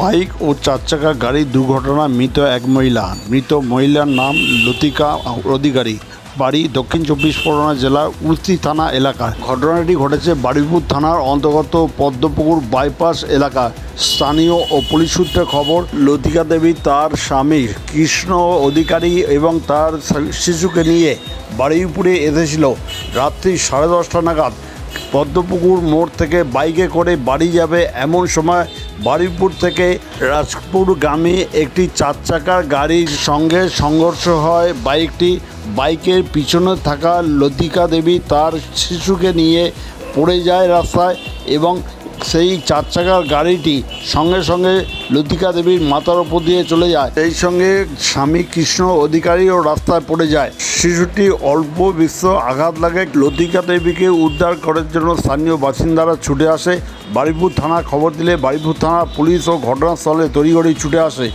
Bike ও চার চাকা গাড়ির দুর্ঘটনা মৃত এক মহিলা। মৃত মহিলার নাম লতিকা অধিকারী, বাড়ি দক্ষিণ চব্বিশ পরগনা জেলার উলসি থানা এলাকায়। ঘটনাটি ঘটেছে বারুইপুর থানার অন্তর্গত পদ্মপুকুর বাইপাস এলাকায়। স্থানীয় ও পুলিশ সূত্রে খবর, লতিকা দেবী তার স্বামী কৃষ্ণ অধিকারী এবং তার শিশুকে নিয়ে বারুইপুরে এসেছিল। রাত্রি 10:30 নাগাদ পদ্মপুকুর মোড় থেকে বাইকে করে বাড়ি যাবে এমন সময় বারুইপুর থেকে রাজপুরগামী একটি চার চাকার গাড়ির সঙ্গে সংঘর্ষ হয়। বাইকের পিছনে থাকা লতিকা দেবী তার শিশুকে নিয়ে পড়ে যায় রাস্তায় এবং সেই চার চাকার গাড়িটি সঙ্গে সঙ্গে লতিকা দেবীর মাথার ওপর দিয়ে চলে যায়। সেই সঙ্গে স্বামী কৃষ্ণ অধিকারীও রাস্তায় পড়ে যায়। শিশুটি অল্প বিস্তর আঘাত লাগে। লতিকা দেবীকে উদ্ধার করার জন্য স্থানীয় বাসিন্দারা ছুটে আসে। বারুইপুর থানা খবর দিলে বারুইপুর থানা পুলিশ ও ঘটনাস্থলে তড়িঘড়ি ছুটে আসে।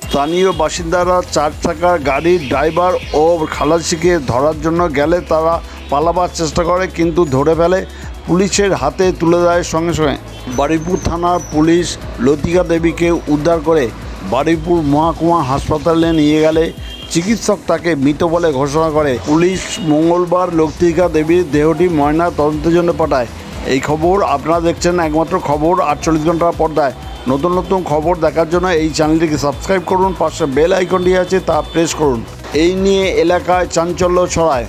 স্থানীয় বাসিন্দারা চার চাকার গাড়ির ড্রাইভার ও খালাসিকে ধরার জন্য গেলে তারা পালাবার চেষ্টা করে, কিন্তু ধরে ফেলে। পুলিশের হাতে তুলে দেয় সঙ্গে সঙ্গে। বারুইপুর থানার পুলিশ লতিকা দেবীকে উদ্ধার করে বারুইপুর মহকুমা হাসপাতালে নিয়ে গেলে চিকিৎসক তাকে মৃত বলে ঘোষণা করে। পুলিশ মঙ্গলবার লতিকা দেবীর দেহটি ময়না তদন্তের জন্য পাঠায়। এই খবর আপনারা দেখছেন একমাত্র খবর 48 ঘন্টার পর্দায়। নতুন নতুন খবর দেখার জন্য এই চ্যানেলটিকে সাবস্ক্রাইব করুন, পাশে বেল আইকনটি আছে তা প্রেস করুন। এই নিয়ে এলাকায় চাঞ্চল্য ছড়ায়।